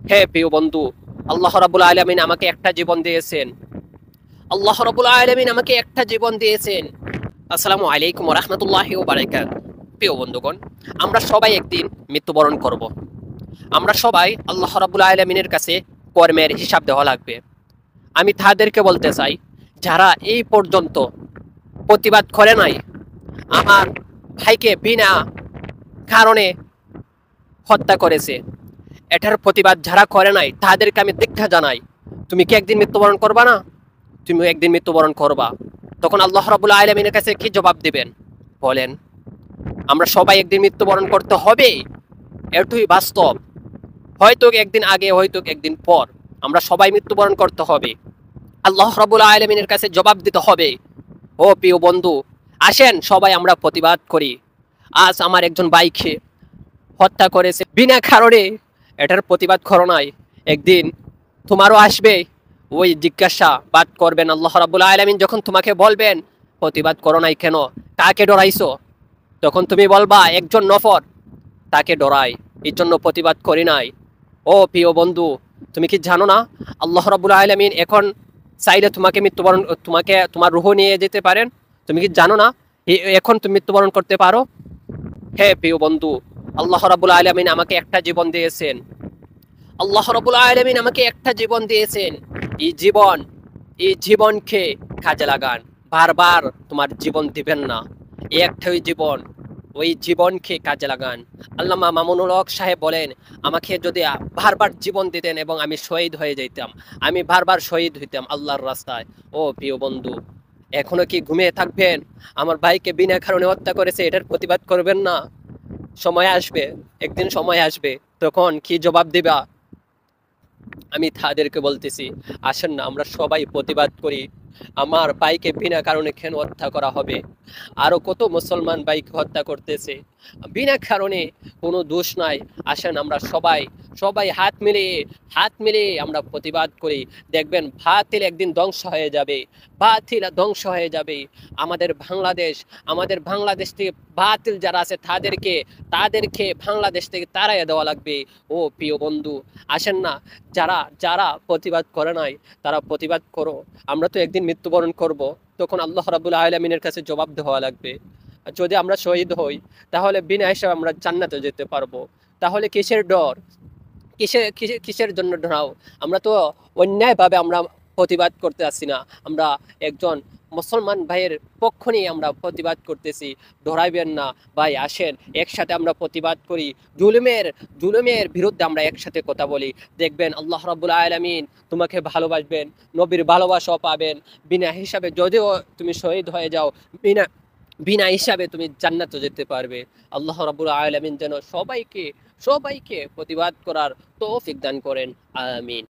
হে প্রিয় বন্ধু, আল্লাহ রাব্বুল আলামিন আমাকে একটা জীবন দিয়েছেন। আল্লাহ রাব্বুল আলামিন আমাকে একটা জীবন দিয়েছেন। আসসালামু আলাইকুম ওয়া রাহমাতুল্লাহি ওয়া বারাকাতুহু। প্রিয় বন্ধুগণ, আমরা সবাই একদিন মৃত্যুবরণ করব। আমরা সবাই আল্লাহ রাব্বুল আলামিনের কাছে কর্মের হিসাব দেওয়া লাগবে। আমি তাদেরকে বলতে চাই, যারা এই পর্যন্ত প্রতিবাদ করে নাই, আমার ভাইকে বিনা কারণে হত্যা করেছে, এটার প্রতিবাদ যারা করে নাই তাদেরকে আমি দীক্ষা জানাই। তুমি কি একদিন মৃত্যুবরণ করবা না? তুমি একদিন মৃত্যুবরণ করবা। তখন আল্লাহ রাব্বুল আলামিনের কাছে কি জবাব দিবেন বলেন? আমরা সবাই একদিন মৃত্যুবরণ করতে হবে, এটাই বাস্তব। হয়তো একদিন আগে, হয়তো একদিন পর, আমরা সবাই মৃত্যুবরণ করতে হবে। আল্লাহ রাব্বুল আলামিনের কাছে জবাব দিতে হবে। ও প্রিয় বন্ধু, আসেন সবাই আমরা প্রতিবাদ করি। আজ আমার একজন ভাইকে হত্যা করেছে বিনা কারণে, এটার প্রতিবাদ করো নাই, একদিন তোমারও আসবে ওই জিজ্ঞাসাবাদ করবেন। আল্লাহ রাব্বুল আলামিন যখন তোমাকে বলবেন প্রতিবাদ করো নাই কেন, কাকে ডরাইছো, তখন তুমি বলবা একজন নফর, তাকে ডরাই, এই জন্য প্রতিবাদ করি নাই। ও প্রিয় বন্ধু, তুমি কি জানো না আল্লাহ রাব্বুল আলামিন এখন চাইলে তোমাকে মৃত্যুবরণ, তোমাকে তোমার রূহ নিয়ে যেতে পারেন? তুমি কি জানো না এখন তুমি মৃত্যুবরণ করতে পারো? হে প্রিয় বন্ধু, আল্লাহ রাব্বুল আলামিন আমাকে একটা জীবন দিয়েছেন। আল্লাহ রাব্বুল আলামিন আমাকে একটা জীবন দিয়েছেন। এই জীবন, এই জীবনকে কাজে লাগান। বারবার তোমার জীবন দিবেন না, এই একটাই জীবন, ওই জীবনকে কাজে লাগান। আল্লামা মামুনুল হক সাহেব বলেন, আমাকে যদি বারবার জীবন দিতেন এবং আমি শহীদ হয়ে যেতাম, আমি বারবার শহীদ হইতাম আল্লাহর রাস্তায়। ও প্রিয় বন্ধু, এখনো কি ঘুমিয়ে থাকবেন? আমার ভাইকে বিনা কারণে হত্যা করেছে, এটার প্রতিবাদ করবেন না? সময় আসবে, একদিন সময় আসবে, তখন কি জবাব দিবা? আমি তাদেরকে বলতেছি, আসেন না আমরা সবাই প্রতিবাদ করি। আমার ভাইকে বিনা কারণে কেন হত্যা করা হবে? আরো কত মুসলমান ভাইকে হত্যা করতেছে বিনা কারণে, কোনো দোষ নাই। আসেন আমরা সবাই সবাই হাত মিলিয়ে আমরা প্রতিবাদ করি। দেখবেন বাতিল একদিন ধ্বংস হয়ে যাবে, বাতিল ধ্বংস হয়ে যাবে। আমাদের বাংলাদেশ থেকে বাতিল যারা আছে তাদেরকে তাদেরকে বাংলাদেশ থেকে তাড়াইয়া দেওয়া লাগবে। ও প্রিয় বন্ধু, আসেন না, যারা যারা প্রতিবাদ করে নাই তারা প্রতিবাদ করো। আমরা তো একদিন মৃত্যুবরণ করব, তখন আল্লাহ রাব্বুল আলামিনের কাছে জবাব দেওয়া লাগবে। যদি আমরা শহীদ হই, তাহলে বিনা হিসাবে আমরা জান্নাতে যেতে পারবো। তাহলে কিসের ডর? কিসের জন্য ডরাও? আমরা তো অন্যায়ভাবে আমরা প্রতিবাদ করতে আসছি না, আমরা একজন মুসলমান ভাইয়ের পক্ষ নিয়ে আমরা প্রতিবাদ করতেছি। ডরাইবেন না ভাই, আসেন একসাথে আমরা প্রতিবাদ করি। জুলুমের জুলুমের বিরুদ্ধে আমরা একসাথে কথা বলি। দেখবেন আল্লাহ রাব্বুল আলামিন তোমাকে ভালোবাসবেন, নবীর ভালোবাসাও পাবেন। বিনা হিসাবে যদিও তুমি শহীদ হয়ে যাও, বিনা বিনা হিসাবে তুমি জান্নাতে যেতে পারবে। আল্লাহ রাব্বুল আলামিন যেন সবাইকে সবাইকে প্রতিবাদ করার তৌফিক দান করেন। আমিন।